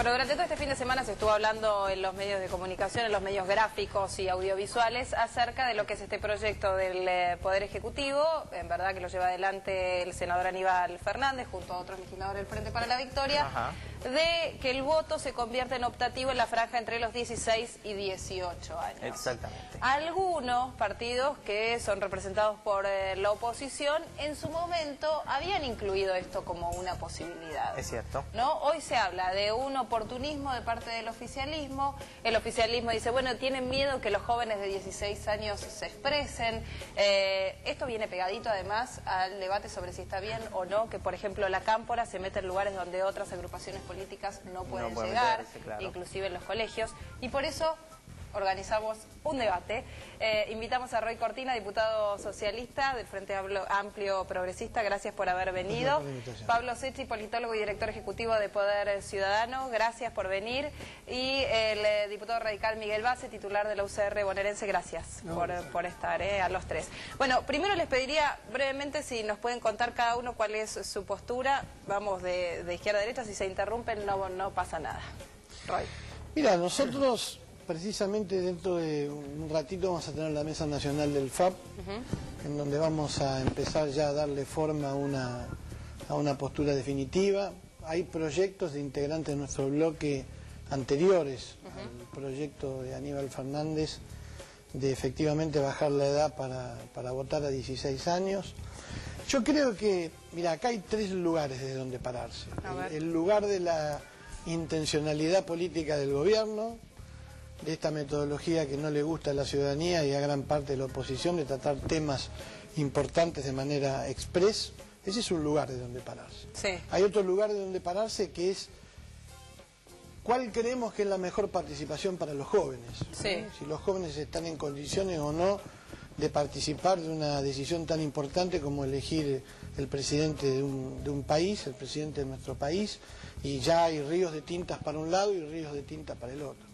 Bueno, durante todo este fin de semana se estuvo hablando en los medios de comunicación, en los medios gráficos y audiovisuales, acerca de lo que es este proyecto del Poder Ejecutivo, en verdad que lo lleva adelante el senador Aníbal Fernández, junto a otros legisladores del Frente para la Victoria, de que el voto se convierta en optativo en la franja entre los 16 y 18 años. Exactamente. Algunos partidos que son representados por la oposición, en su momento habían incluido esto como una posibilidad. Es cierto. ¿No? Hoy se habla de un oportunismo de parte del oficialismo. El oficialismo dice, bueno, tienen miedo que los jóvenes de 16 años se expresen. Esto viene pegadito además al debate sobre si está bien o no que, por ejemplo, la cámpora se mete en lugares donde otras agrupaciones políticas no pueden llegar, meterse, claro. Inclusive en los colegios. Y por eso organizamos un debate. Invitamos a Roy Cortina, diputado socialista del Frente Amplio Progresista. Gracias por haber venido. Pablo Secchi, politólogo y director ejecutivo de Poder Ciudadano. Gracias por venir. Y el diputado radical Miguel Base, titular de la UCR bonaerense. Gracias por estar, a los tres. Bueno, primero les pediría brevemente si nos pueden contar cada uno cuál es su postura. Vamos de izquierda a derecha. Si se interrumpen no pasa nada. Roy. Mira, nosotros... Precisamente dentro de un ratito vamos a tener la Mesa Nacional del FAP, en donde vamos a empezar ya a darle forma a una postura definitiva. Hay proyectos de integrantes de nuestro bloque anteriores al proyecto de Aníbal Fernández de efectivamente bajar la edad para votar a 16 años. Yo creo que, mira, acá hay tres lugares de donde pararse. El lugar de la intencionalidad política del gobierno, de esta metodología que no le gusta a la ciudadanía y a gran parte de la oposición, de tratar temas importantes de manera express. Ese es un lugar de donde pararse. Sí. Hay otro lugar de donde pararse que es cuál creemos que es la mejor participación para los jóvenes. Sí. Si los jóvenes están en condiciones o no de participar de una decisión tan importante como elegir el presidente de un país, el presidente de nuestro país, y ya hay ríos de tintas para un lado y ríos de tinta para el otro.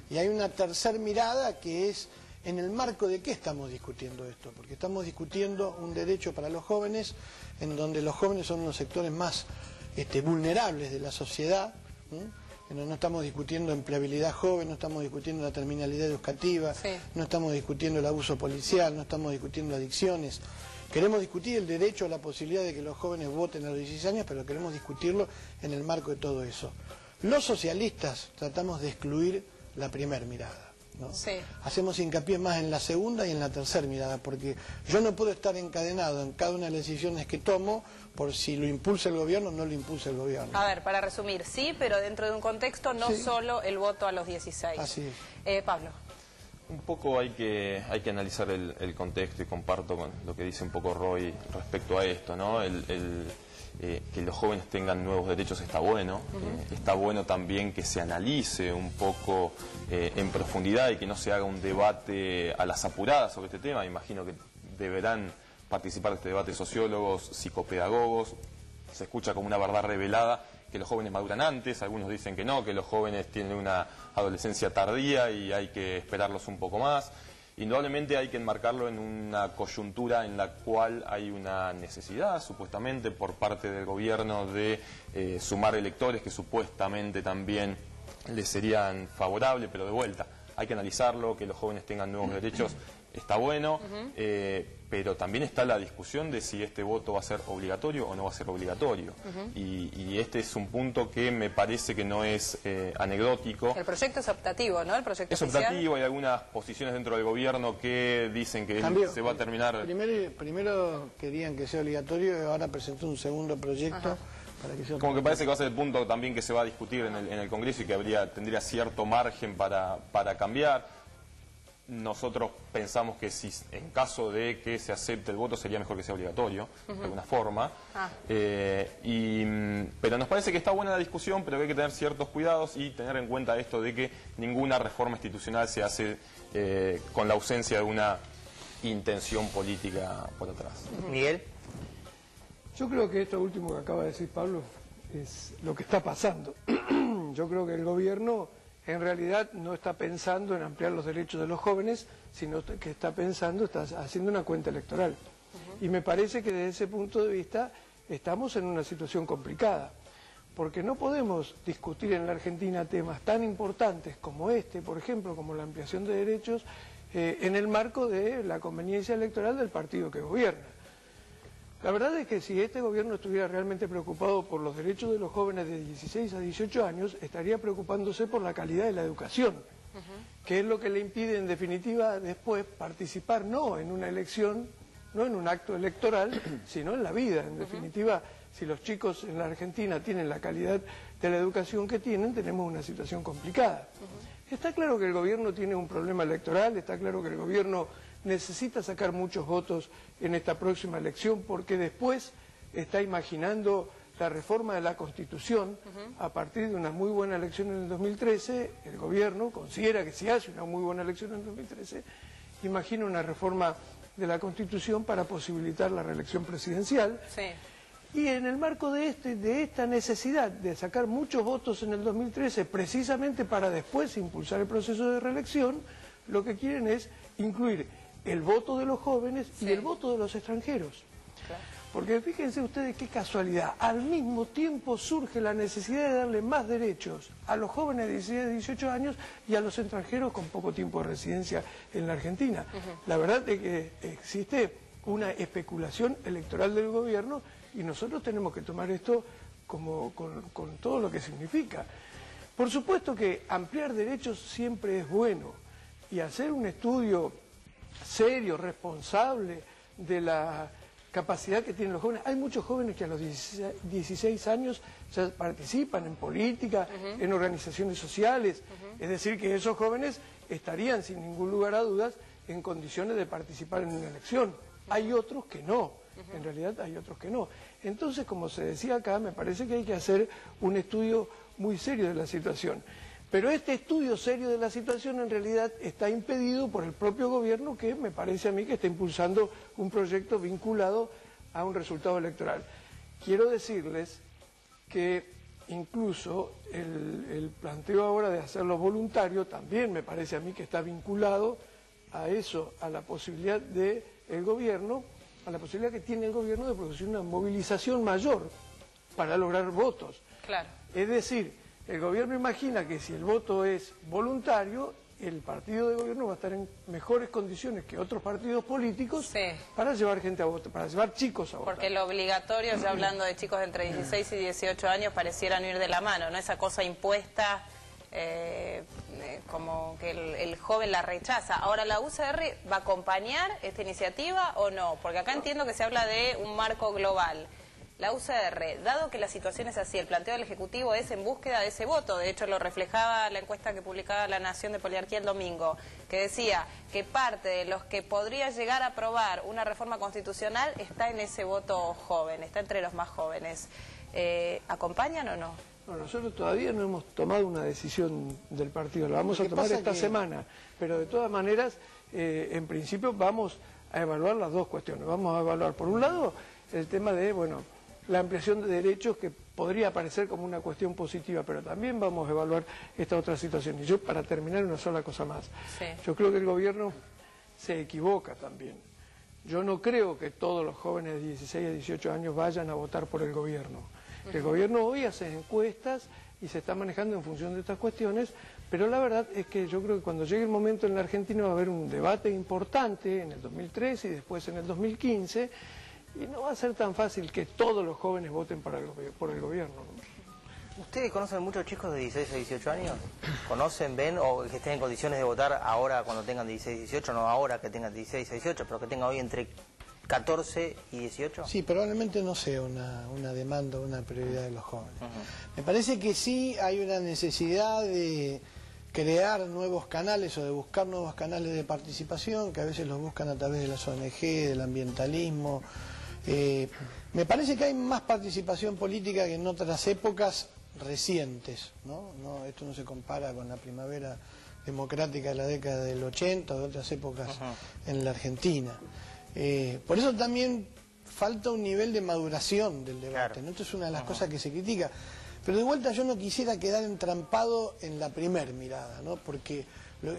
Y hay una tercera mirada que es en el marco de qué estamos discutiendo esto, porque estamos discutiendo un derecho para los jóvenes, en donde los jóvenes son los sectores más vulnerables de la sociedad, no estamos discutiendo empleabilidad joven, no estamos discutiendo la terminalidad educativa, no estamos discutiendo el abuso policial, no estamos discutiendo adicciones. Queremos discutir el derecho a la posibilidad de que los jóvenes voten a los 16 años, pero queremos discutirlo en el marco de todo eso. Los socialistas tratamos de excluir la primera mirada, ¿no? Hacemos hincapié más en la segunda y en la tercera mirada, porque yo no puedo estar encadenado en cada una de las decisiones que tomo por si lo impulsa el gobierno o no lo impulsa el gobierno. A ver, para resumir, sí, pero dentro de un contexto, no solo el voto a los 16. Así es. Pablo. Un poco hay que analizar el contexto, y comparto con lo que dice un poco Roy respecto a esto, ¿no? Que los jóvenes tengan nuevos derechos está bueno. Está bueno también que se analice un poco en profundidad y que no se haga un debate a las apuradas sobre este tema. Imagino que deberán participar de este debate sociólogos, psicopedagogos. Se escucha como una verdad revelada que los jóvenes maduran antes, algunos dicen que no, que los jóvenes tienen una adolescencia tardía y hay que esperarlos un poco más. Indudablemente hay que enmarcarlo en una coyuntura en la cual hay una necesidad, supuestamente, por parte del gobierno de sumar electores que supuestamente también les serían favorables, pero de vuelta, hay que analizarlo, que los jóvenes tengan nuevos derechos, está bueno, pero también está la discusión de si este voto va a ser obligatorio o no va a ser obligatorio. Y este es un punto que me parece que no es anecdótico. El proyecto es optativo, ¿no? El proyecto es optativo, hay algunas posiciones dentro del gobierno que dicen que se va a terminar... Primero querían que sea obligatorio y ahora presentó un segundo proyecto. Como que parece que va a ser el punto también que se va a discutir en el Congreso y que tendría cierto margen para cambiar. Nosotros pensamos que si en caso de que se acepte el voto sería mejor que sea obligatorio, de alguna forma. Pero nos parece que está buena la discusión, pero que hay que tener ciertos cuidados y tener en cuenta esto de que ninguna reforma institucional se hace con la ausencia de una intención política por atrás. Miguel. Yo creo que esto último que acaba de decir Pablo es lo que está pasando. Yo creo que el gobierno en realidad no está pensando en ampliar los derechos de los jóvenes, sino que está haciendo una cuenta electoral. Y me parece que desde ese punto de vista estamos en una situación complicada, porque no podemos discutir en la Argentina temas tan importantes como este, por ejemplo, como la ampliación de derechos, en el marco de la conveniencia electoral del partido que gobierna. La verdad es que si este gobierno estuviera realmente preocupado por los derechos de los jóvenes de 16 a 18 años, estaría preocupándose por la calidad de la educación, que es lo que le impide en definitiva después participar no en una elección, no en un acto electoral, sino en la vida. En definitiva, si los chicos en la Argentina tienen la calidad de la educación que tienen, tenemos una situación complicada. Está claro que el gobierno tiene un problema electoral, está claro que el gobierno necesita sacar muchos votos en esta próxima elección porque después está imaginando la reforma de la Constitución. A partir de una muy buena elección en el 2013, el gobierno considera que si hace una muy buena elección en el 2013, imagina una reforma de la Constitución para posibilitar la reelección presidencial. Sí. Y en el marco de esta necesidad de sacar muchos votos en el 2013, precisamente para después impulsar el proceso de reelección, lo que quieren es incluir el voto de los jóvenes y el voto de los extranjeros. Claro. Porque fíjense ustedes qué casualidad, al mismo tiempo surge la necesidad de darle más derechos a los jóvenes de 16 a 18 años y a los extranjeros con poco tiempo de residencia en la Argentina. La verdad es que existe una especulación electoral del gobierno y nosotros tenemos que tomar esto con todo lo que significa. Por supuesto que ampliar derechos siempre es bueno y hacer un estudio serio, responsable de la capacidad que tienen los jóvenes. Hay muchos jóvenes que a los 16 años ya participan en política, en organizaciones sociales, es decir, que esos jóvenes estarían sin ningún lugar a dudas en condiciones de participar en una elección. Hay otros que no, en realidad hay otros que no. Entonces, como se decía acá, me parece que hay que hacer un estudio muy serio de la situación. Pero este estudio serio de la situación en realidad está impedido por el propio gobierno que me parece a mí que está impulsando un proyecto vinculado a un resultado electoral. Quiero decirles que incluso el planteo ahora de hacerlo voluntario también me parece a mí que está vinculado a eso, a la posibilidad del gobierno, a la posibilidad que tiene el gobierno de producir una movilización mayor para lograr votos. Claro. Es decir, el gobierno imagina que si el voto es voluntario, el partido de gobierno va a estar en mejores condiciones que otros partidos políticos para llevar gente a votar, para llevar chicos a votar. Porque lo obligatorio, ya hablando de chicos de entre 16 y 18 años, parecieran ir de la mano, ¿no? Esa cosa impuesta, como que el joven la rechaza. Ahora, ¿la UCR va a acompañar esta iniciativa o no? Porque acá entiendo que se habla de un marco global. La UCR, dado que la situación es así, el planteo del Ejecutivo es en búsqueda de ese voto, de hecho lo reflejaba la encuesta que publicaba La Nación de Poliarquía el domingo, que decía que parte de los que podría llegar a aprobar una reforma constitucional está en ese voto joven, está entre los más jóvenes. ¿Acompañan o no? No, nosotros todavía no hemos tomado una decisión del partido, la vamos a tomar esta semana, pero de todas maneras, en principio vamos a evaluar las dos cuestiones. Vamos a evaluar, por un lado, el tema de, la ampliación de derechos que podría parecer como una cuestión positiva, pero también vamos a evaluar esta otra situación. Y yo, para terminar, una sola cosa más. Sí. Yo creo que el gobierno se equivoca también. Yo no creo que todos los jóvenes de 16 a 18 años vayan a votar por el gobierno. El gobierno hoy hace encuestas y se está manejando en función de estas cuestiones, pero la verdad es que yo creo que cuando llegue el momento en la Argentina va a haber un debate importante en el 2013 y después en el 2015, y no va a ser tan fácil que todos los jóvenes voten por el gobierno, ¿no? ¿Ustedes conocen muchos chicos de 16 a 18 años? ¿Conocen, ven o que estén en condiciones de votar ahora cuando tengan 16 a 18? No ahora que tengan 16 a 18, pero que tengan hoy entre 14 y 18? Sí, probablemente no sea una demanda, una prioridad de los jóvenes. Me parece que sí hay una necesidad de crear nuevos canales o de buscar nuevos canales de participación, que a veces los buscan a través de las ONG, del ambientalismo. Me parece que hay más participación política que en otras épocas recientes, ¿no? Esto no se compara con la primavera democrática de la década del 80 o de otras épocas en la Argentina. Por eso también falta un nivel de maduración del debate, ¿no? Esto es una de las cosas que se critica. Pero de vuelta yo no quisiera quedar entrampado en la primer mirada, ¿no? Porque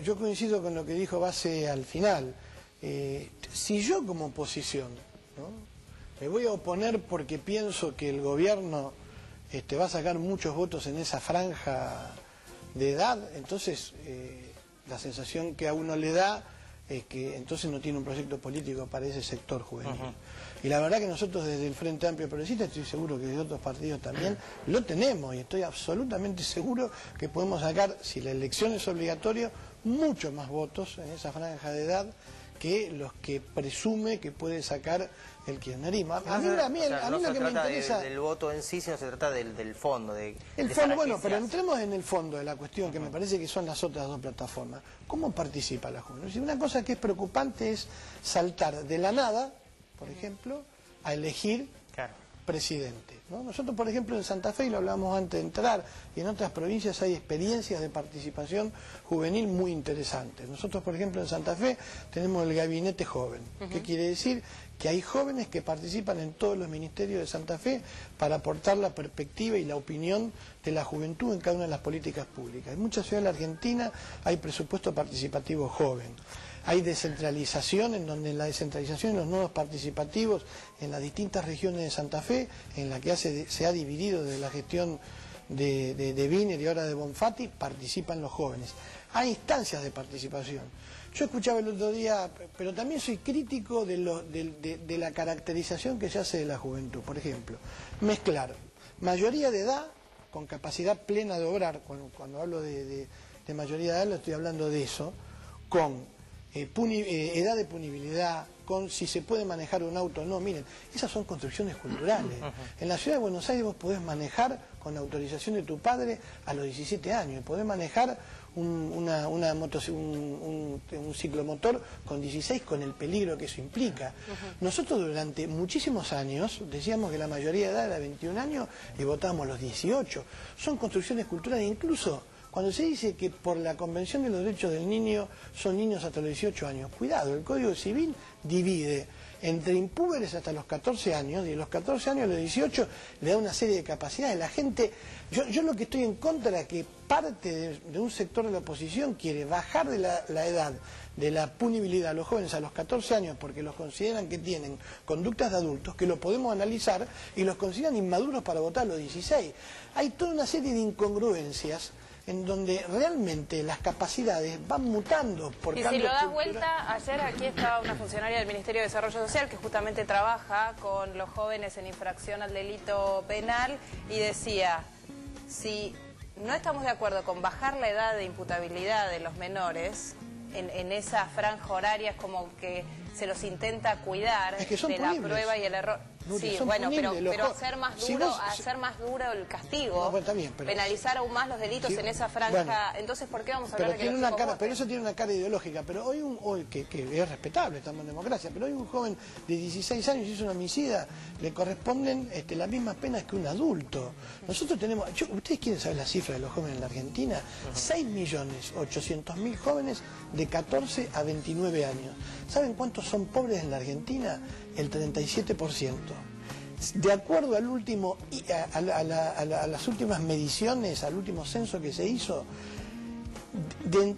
yo coincido con lo que dijo Base al final. Si yo como oposición, ¿no?, me voy a oponer porque pienso que el gobierno va a sacar muchos votos en esa franja de edad, entonces la sensación que a uno le da es que entonces no tiene un proyecto político para ese sector juvenil. Y la verdad que nosotros desde el Frente Amplio Progresista, estoy seguro que desde otros partidos también, lo tenemos, y estoy absolutamente seguro que podemos sacar, si la elección es obligatoria, muchos más votos en esa franja de edad que los que presume que puede sacar el kirchnerismo. A mí lo que me interesa... del voto en sí, sino se trata del fondo. El fondo, bueno, pero entremos en el fondo de la cuestión, que me parece que son las otras dos plataformas. ¿Cómo participa la juventud? Una cosa que es preocupante es saltar de la nada, por ejemplo, a elegir presidente, ¿no? Nosotros, por ejemplo, en Santa Fe, y lo hablábamos antes de entrar, y en otras provincias hay experiencias de participación juvenil muy interesantes. Nosotros, por ejemplo, en Santa Fe tenemos el gabinete joven. ¿Qué quiere decir? Que hay jóvenes que participan en todos los ministerios de Santa Fe para aportar la perspectiva y la opinión de la juventud en cada una de las políticas públicas. En muchas ciudades de la Argentina hay presupuesto participativo joven. Hay descentralización, en donde la descentralización y los nodos participativos en las distintas regiones de Santa Fe, en la que se ha dividido desde la gestión de Wiener y ahora de Bonfatti, participan los jóvenes. Hay instancias de participación. Yo escuchaba el otro día, pero también soy crítico de la caracterización que se hace de la juventud. Por ejemplo, mezclar mayoría de edad con capacidad plena de obrar, cuando hablo de mayoría de edad, lo estoy hablando de eso, con edad de punibilidad, con si se puede manejar un auto o no. Miren, esas son construcciones culturales. En la ciudad de Buenos Aires vos podés manejar con autorización de tu padre a los 17 años, podés manejar un ciclomotor con 16 con el peligro que eso implica. Nosotros durante muchísimos años decíamos que la mayoría de edad era 21 años y votábamos a los 18. Son construcciones culturales, incluso cuando se dice que por la Convención de los Derechos del Niño son niños hasta los 18 años, cuidado, el Código Civil divide entre impúberes hasta los 14 años, y de los 14 años a los 18 le da una serie de capacidades. La gente, yo lo que estoy en contra es que parte de un sector de la oposición quiere bajar de la edad de la punibilidad a los jóvenes a los 14 años porque los consideran que tienen conductas de adultos, que lo podemos analizar, y los consideran inmaduros para votar a los 16. Hay toda una serie de incongruencias en donde realmente las capacidades van mutando por cambios. Y si lo das vuelta, ayer aquí estaba una funcionaria del Ministerio de Desarrollo Social que justamente trabaja con los jóvenes en infracción al delito penal y decía, si no estamos de acuerdo con bajar la edad de imputabilidad de los menores, en esa franja horaria es como que se los intenta cuidar de la prueba y el error. Sí, bueno, pero hacer más duro, hacer más duro el castigo, no, bueno, también, penalizar aún más los delitos en esa franja. Bueno, entonces, ¿por qué vamos a hablar de que los chicos voten? Pero eso tiene una cara ideológica. Pero hoy que es respetable, estamos en democracia, pero hoy un joven de 16 años hizo un homicida, le corresponden las mismas penas que un adulto. Nosotros tenemos, ¿ustedes quieren saber la cifra de los jóvenes en la Argentina? 6.800.000 jóvenes de 14 a 29 años. ¿Saben cuántos son pobres en la Argentina? El 37%. De acuerdo al último, a las últimas mediciones, al último censo que se hizo,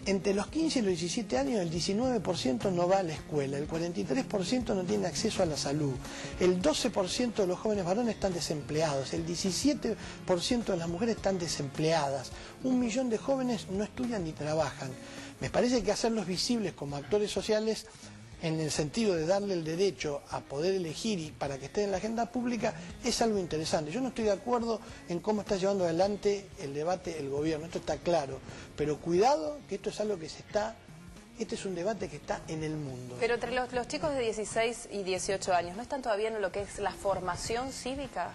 entre los 15 y los 17 años el 19% no va a la escuela, el 43% no tiene acceso a la salud, el 12% de los jóvenes varones están desempleados, el 17% de las mujeres están desempleadas, 1 millón de jóvenes no estudian ni trabajan. Me parece que hacerlos visibles como actores sociales en el sentido de darle el derecho a poder elegir y para que esté en la agenda pública es algo interesante. Yo no estoy de acuerdo en cómo está llevando adelante el debate el gobierno, esto está claro, pero cuidado que esto es algo que este es un debate que está en el mundo. Pero entre los chicos de 16 y 18 años, ¿no están todavía en lo que es la formación cívica?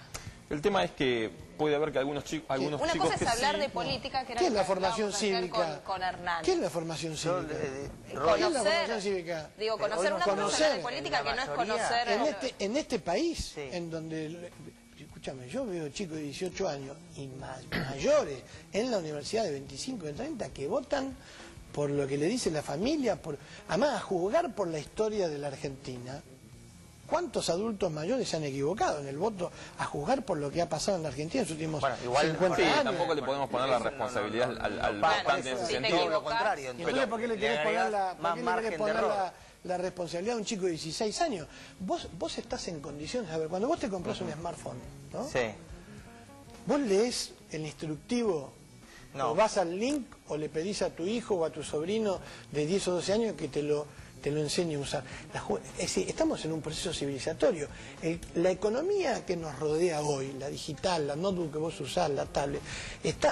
El tema es que puede haber que algunos chicos una cosa es hablar de política, que era ¿qué es la formación cívica? Con Hernán. ¿Qué es la formación cívica? ¿Qué es la formación cívica? Digo, conocer una cosa de política que no es conocer... En este país, en donde... Escúchame, yo veo chicos de 18 años y mayores en la universidad de 25, de 30 que votan por lo que le dice la familia, además a juzgar por la historia de la Argentina. ¿Cuántos adultos mayores se han equivocado en el voto a juzgar por lo que ha pasado en la Argentina en los últimos 50 años? Tampoco le podemos poner la responsabilidad al votante en ese sentido. Lo contrario. Entonces, ¿por qué le querés poner la responsabilidad a un chico de 16 años? Vos estás en condiciones, a ver, cuando vos te compras un smartphone, ¿no? Sí. vos leés el instructivo, No. o vas al link o le pedís a tu hijo o a tu sobrino de 10 o 12 años que te lo enseñe a usar. Es decir, estamos en un proceso civilizatorio. La economía que nos rodea hoy, la digital, la notebook que vos usás, la tablet,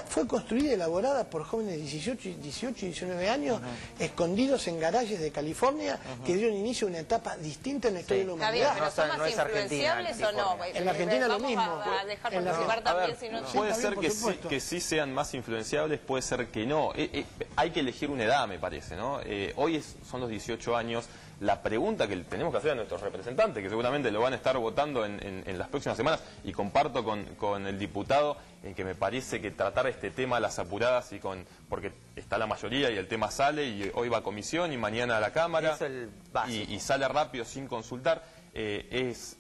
fue construida y elaborada por jóvenes de 18 y 19 años, escondidos en garajes de California, que dieron inicio a una etapa distinta en la historia de la Está bien, humanidad. pero ¿son más influenciables o no? En la Argentina lo mismo. Vamos a dejar participar también, si no... Puede Sí, ser también, que sí sean más influenciables, puede ser que no. Hay que elegir una edad, me parece, ¿no? Hoy son los 18 años. La pregunta que tenemos que hacer a nuestros representantes, que seguramente lo van a estar votando en las próximas semanas, y comparto con el diputado en que me parece que tratar este tema a las apuradas, porque está la mayoría y el tema sale, y hoy va a comisión y mañana a la Cámara, Es el básico. y sale rápido sin consultar, es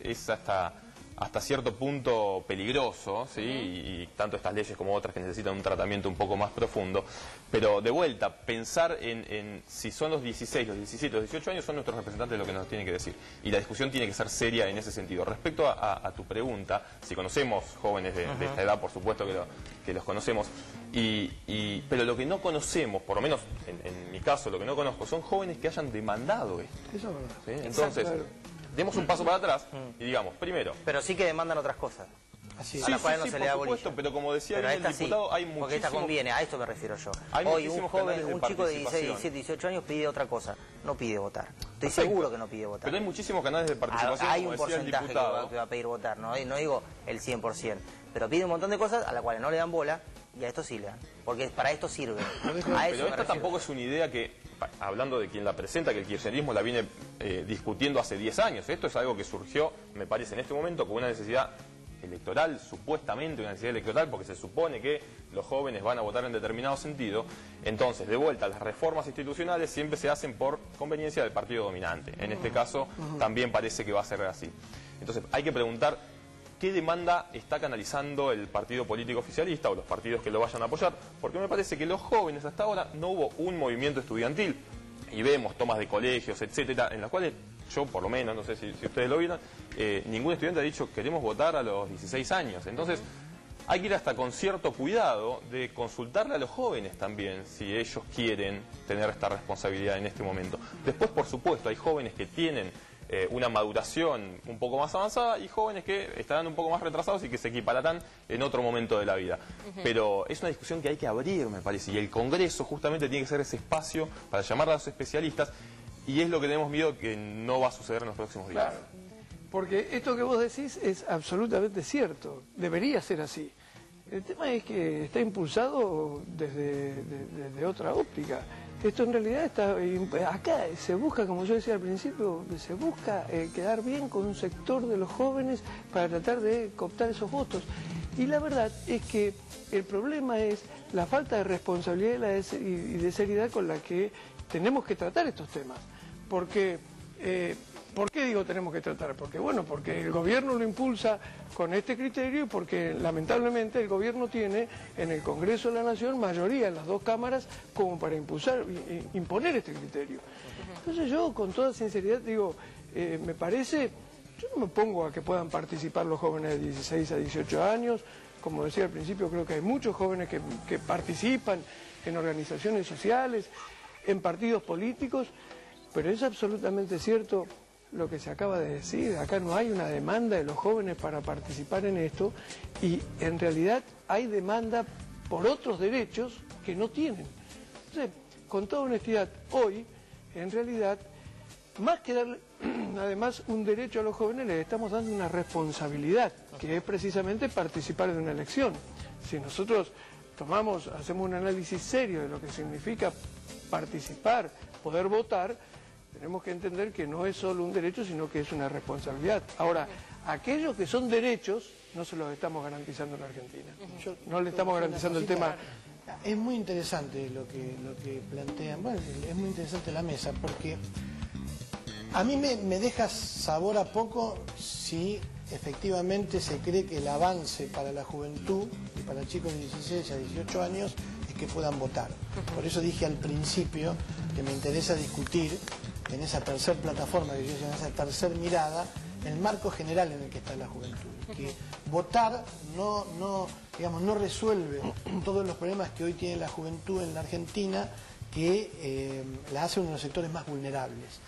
hasta cierto punto peligroso, ¿sí? Y tanto estas leyes como otras que necesitan un tratamiento un poco más profundo. Pero de vuelta, pensar en si son los 16, los 17, los 18 años, son nuestros representantes lo que nos tienen que decir. Y la discusión tiene que ser seria en ese sentido. Respecto a tu pregunta, si conocemos jóvenes de esta edad, por supuesto que los conocemos, pero lo que no conocemos, por lo menos en mi caso, lo que no conozco, son jóvenes que hayan demandado esto. Eso es verdad. ¿Sí? Entonces, demos un paso para atrás y digamos, primero... Pero sí que demandan otras cosas. Así es. A las cuales no se le da por supuesto, bolilla. pero como decía Pero bien el esta sí, diputado, hay porque esta muchísimos... conviene, a esto me refiero yo. Hay Hoy un muchísimos joven, canales de un chico de 16, participación. 17, 18 años pide otra cosa, no pide votar. Estoy Perfecto. seguro que no pide votar. Pero hay muchísimos canales de participación, Hay como un decía el porcentaje diputado. que va a pedir votar, no digo el 100%, pero pide un montón de cosas a las cuales no le dan bola y a esto sí le dan, porque para esto sirve. A eso Pero me esta refiero. tampoco es una idea que, hablando de quien la presenta, que el kirchnerismo la viene discutiendo hace 10 años. Esto es algo que surgió, me parece, en este momento con una necesidad electoral, supuestamente una necesidad electoral, porque se supone que los jóvenes van a votar en determinado sentido. Entonces, de vuelta, las reformas institucionales siempre se hacen por conveniencia del partido dominante. En este caso, también parece que va a ser así. Entonces, hay que preguntar qué demanda está canalizando el partido político oficialista o los partidos que lo vayan a apoyar, porque me parece que los jóvenes hasta ahora no hubo un movimiento estudiantil, y vemos tomas de colegios, etcétera, en las cuales yo, por lo menos, no sé si ustedes lo vieron, ningún estudiante ha dicho queremos votar a los 16 años. Entonces, hay que ir hasta con cierto cuidado de consultarle a los jóvenes también si ellos quieren tener esta responsabilidad en este momento. Después, por supuesto, hay jóvenes que tienen una maduración un poco más avanzada y jóvenes que estarán un poco más retrasados y que se equipararán en otro momento de la vida. Pero es una discusión que hay que abrir, me parece, y el Congreso justamente tiene que ser ese espacio para llamar a los especialistas, y es lo que tenemos miedo que no va a suceder en los próximos días. Claro, porque esto que vos decís es absolutamente cierto, debería ser así. El tema es que está impulsado desde otra óptica. Esto en realidad está acá se busca, como yo decía al principio, se busca quedar bien con un sector de los jóvenes para tratar de cooptar esos votos. Y la verdad es que el problema es la falta de responsabilidad y de seriedad con la que tenemos que tratar estos temas. Porque, ¿por qué digo tenemos que tratar? Porque bueno, porque el gobierno lo impulsa con este criterio y porque lamentablemente el gobierno tiene en el Congreso de la Nación mayoría en las dos cámaras como para imponer este criterio. Entonces yo con toda sinceridad digo, me parece, yo no me opongo a que puedan participar los jóvenes de 16 a 18 años, como decía al principio, creo que hay muchos jóvenes que participan en organizaciones sociales, en partidos políticos, pero es absolutamente cierto lo que se acaba de decir. Acá no hay una demanda de los jóvenes para participar en esto y en realidad hay demanda por otros derechos que no tienen. Entonces, con toda honestidad, hoy, en realidad, más que darle además un derecho a los jóvenes, les estamos dando una responsabilidad, que es precisamente participar de una elección. Si nosotros hacemos un análisis serio de lo que significa participar, poder votar, tenemos que entender que no es solo un derecho, sino que es una responsabilidad. Ahora, aquellos que son derechos, no se los estamos garantizando en Argentina. No le estamos garantizando el tema. Es muy interesante lo que plantean. Bueno, es muy interesante la mesa, porque a mí me deja sabor a poco si efectivamente se cree que el avance para la juventud y para chicos de 16 a 18 años es que puedan votar. Por eso dije al principio que me interesa discutir en esa tercera plataforma que yo llamo esa tercera mirada, el marco general en el que está la juventud. Que votar no resuelve todos los problemas que hoy tiene la juventud en la Argentina, que la hace uno de los sectores más vulnerables.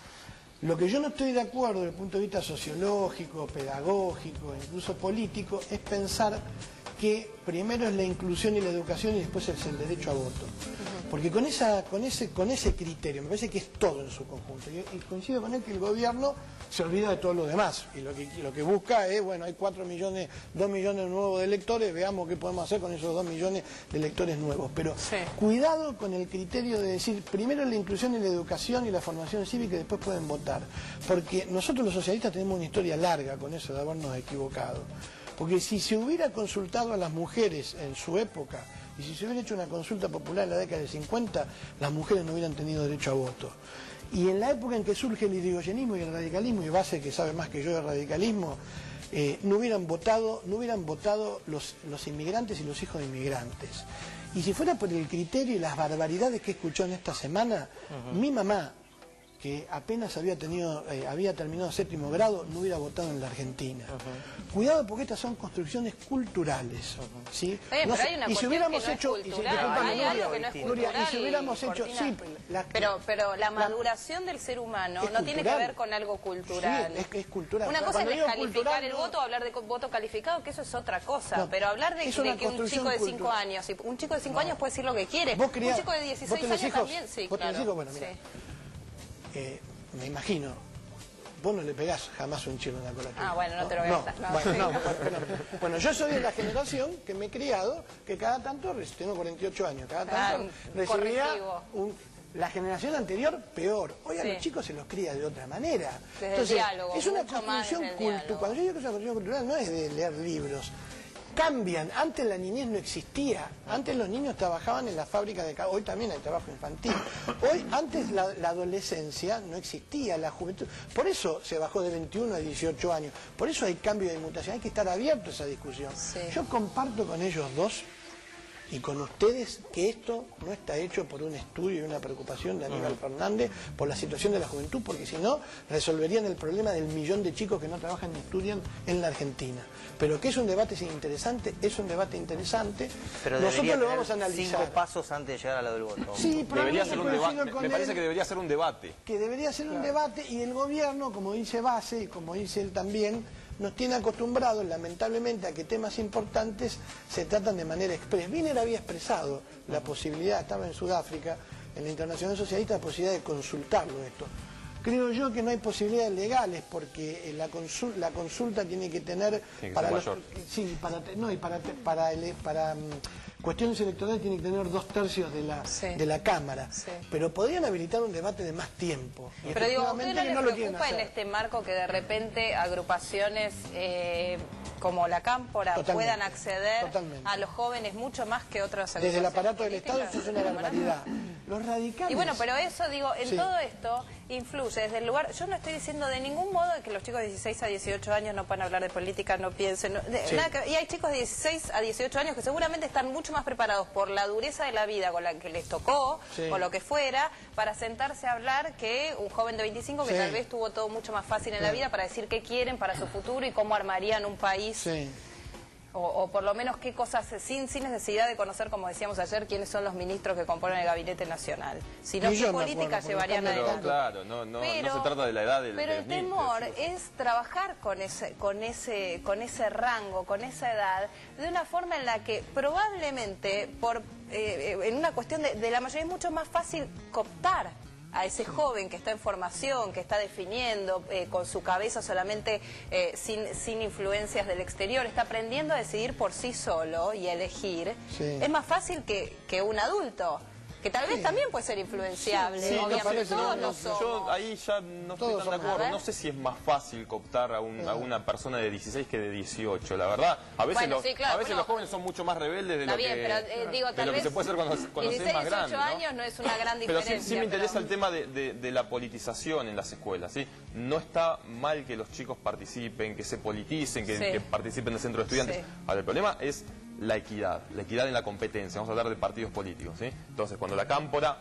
Lo que yo no estoy de acuerdo desde el punto de vista sociológico, pedagógico, incluso político, es pensar que primero es la inclusión y la educación y después es el derecho a voto. Porque con ese criterio, me parece que es todo en su conjunto. Y coincido con él que el gobierno se olvida de todo lo demás. Y lo que busca es, bueno, hay 4 millones, 2 millones nuevos de electores, veamos qué podemos hacer con esos 2 millones de electores nuevos. Pero cuidado con el criterio de decir, primero la inclusión y la educación y la formación cívica y después pueden votar. Porque nosotros los socialistas tenemos una historia larga con eso de habernos equivocado. Porque si se hubiera consultado a las mujeres en su época, y si se hubiera hecho una consulta popular en la década del 50, las mujeres no hubieran tenido derecho a voto. Y en la época en que surge el irigoyenismo y el radicalismo, y Base, que sabe más que yo de radicalismo, no hubieran votado los inmigrantes y los hijos de inmigrantes. Y si fuera por el criterio y las barbaridades que escuchó en esta semana, mi mamá, que apenas había terminado 7º grado, no hubiera votado en la Argentina. Cuidado, porque estas son construcciones culturales. ¿Sí? Pero hay una cuestión que no es cultural, hay algo que no es cultural. Y si hubiéramos hecho... Sí, pero la maduración del ser humano no tiene que ver con algo cultural. Sí, es cultural. Una cosa es descalificar el voto o hablar de voto calificado, que eso es otra cosa. Pero hablar de que un chico de 5 años, un chico de 5 años puede decir lo que quiere. Un chico de 16 años también, sí, claro. Bueno, mira. Me imagino, vos no le pegás jamás un chilo en la cola. Bueno, no te lo voy a hacer. Bueno, yo soy de la generación que me he criado, que cada tanto, tengo 48 años, cada tanto recibía la generación anterior peor. Hoy a los chicos se los cría de otra manera. Entonces, diálogo, es una construcción cultural. Cuando yo digo que es una construcción cultural, no es de leer libros. Cambian. Antes la niñez no existía. Antes los niños trabajaban en la fábrica de... Hoy también hay trabajo infantil. Antes la adolescencia no existía, la juventud. Por eso se bajó de 21 a 18 años. Por eso hay cambio de mutación. Hay que estar abierto a esa discusión. Yo comparto con ellos dos y con ustedes que esto no está hecho por un estudio y una preocupación de Aníbal Fernández por la situación de la juventud, porque si no, resolverían el problema del millón de chicos que no trabajan ni estudian en la Argentina. Pero que es un debate interesante, es un debate interesante. Pero nosotros lo vamos a analizar. 5 pasos antes de llegar a lo del voto. Sí, debería ser un debate. Me parece que debería ser un debate. Que debería ser un debate, y el gobierno, como dice Base y como dice él también, nos tiene acostumbrados, lamentablemente, a que temas importantes se tratan de manera expresa. Wiener había expresado la posibilidad, estaba en Sudáfrica, en la Internacional Socialista, la posibilidad de consultarlo esto. Creo yo que no hay posibilidades legales, porque la consulta tiene que tener... para cuestiones electorales tiene que tener 2/3 de la Cámara. Pero podrían habilitar un debate de más tiempo. Pero digo, ¿a usted no le preocupa en este marco que de repente agrupaciones como la Cámpora puedan acceder a los jóvenes mucho más que otras agrupaciones? Desde el aparato del Estado eso es una barbaridad. Los radicales... Y bueno, pero eso, digo, en todo esto influye desde el lugar... Yo no estoy diciendo de ningún modo que los chicos de 16 a 18 años no puedan hablar de política, no piensen... y hay chicos de 16 a 18 años que seguramente están mucho más preparados por la dureza de la vida con la que les tocó, o lo que fuera, para sentarse a hablar que un joven de 25 que tal vez tuvo todo mucho más fácil en la vida para decir qué quieren para su futuro y cómo armarían un país... O por lo menos qué cosas, sin necesidad de conocer, como decíamos ayer, quiénes son los ministros que componen el Gabinete Nacional, sino qué políticas llevarían adelante. Claro, no se trata de la edad del Pero el temor es trabajar con ese rango, con esa edad, de una forma en la que probablemente, en una cuestión de la mayoría, es mucho más fácil cooptar a ese joven que está en formación, que está definiendo con su cabeza solamente, sin influencias del exterior, está aprendiendo a decidir por sí solo y a elegir, es más fácil que un adulto, que tal vez también puede ser influenciable, obviamente todos lo somos. Yo ahí ya no estoy tan de acuerdo, no sé si es más fácil cooptar a una persona de 16 que de 18, la verdad. A veces, los jóvenes son mucho más rebeldes de lo que se puede hacer cuando se es más grande. 18 años no es una gran diferencia. Pero sí me interesa el tema de la politización en las escuelas, ¿sí? No está mal que los chicos participen, que se politicen, que participen del centro de estudiantes. Ahora, el problema es la equidad en la competencia. Vamos a hablar de partidos políticos, ¿sí? Entonces, cuando la Cámpora,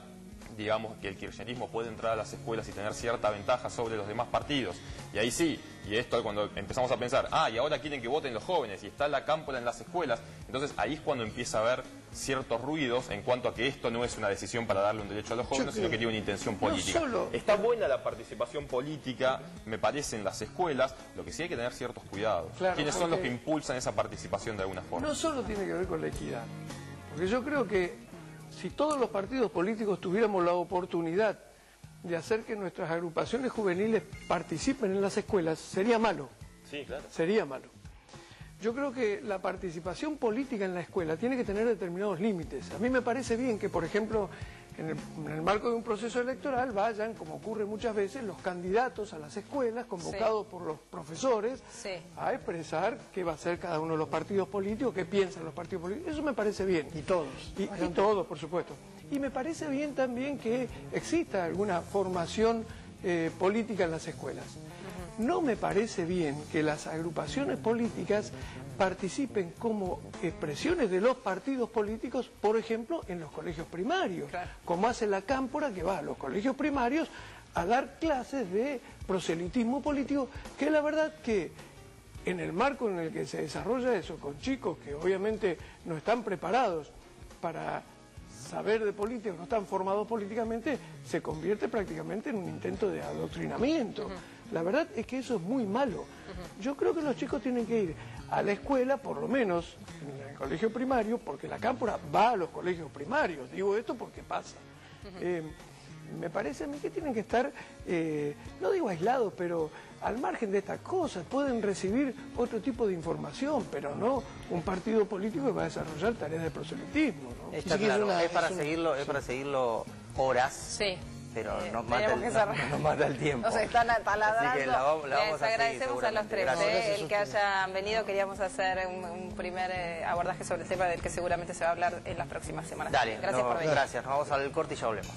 digamos que el kirchnerismo puede entrar a las escuelas y tener cierta ventaja sobre los demás partidos, y ahí sí, Y esto cuando empezamos a pensar, y ahora quieren que voten los jóvenes, y está la cámpora en las escuelas, entonces ahí es cuando empieza a haber ciertos ruidos en cuanto a que esto no es una decisión para darle un derecho a los jóvenes, sino que tiene una intención política. Está buena la participación política, me parece, en las escuelas, lo que sí hay que tener ciertos cuidados. Claro, ¿Quiénes son los que impulsan esa participación de alguna forma? No solo tiene que ver con la equidad, porque yo creo que si todos los partidos políticos tuviéramos la oportunidad de hacer que nuestras agrupaciones juveniles participen en las escuelas, sería malo. Sí, claro. Sería malo. Yo creo que la participación política en la escuela tiene que tener determinados límites. A mí me parece bien que, por ejemplo, en el marco de un proceso electoral vayan, como ocurre muchas veces, los candidatos a las escuelas, convocados por los profesores, a expresar qué va a hacer cada uno de los partidos políticos, qué piensan los partidos políticos. Eso me parece bien. Y todos. Y todos, por supuesto. Y me parece bien también que exista alguna formación política en las escuelas. No me parece bien que las agrupaciones políticas participen como expresiones de los partidos políticos, por ejemplo, en los colegios primarios, como hace la cámpora, que va a los colegios primarios a dar clases de proselitismo político, que la verdad que en el marco en el que se desarrolla eso, con chicos que obviamente no están preparados para saber de política, no están formados políticamente, se convierte prácticamente en un intento de adoctrinamiento. La verdad es que eso es muy malo. Yo creo que los chicos tienen que ir a la escuela, por lo menos en el colegio primario, porque la cámpora va a los colegios primarios. Digo esto porque pasa. Me parece a mí que tienen que estar, no digo aislados, pero al margen de estas cosas. Pueden recibir otro tipo de información, pero no un partido político que va a desarrollar tareas de proselitismo, ¿no? Está claro, es para seguirlo horas. Sí. Pero nos mata el tiempo. Nos están taladrando. Así que la vamos Les agradecemos a los tres el que hayan venido. Queríamos hacer un primer abordaje sobre el tema del que seguramente se va a hablar en las próximas semanas. Dale, gracias por venir. Gracias, nos vamos al corte y ya volvemos.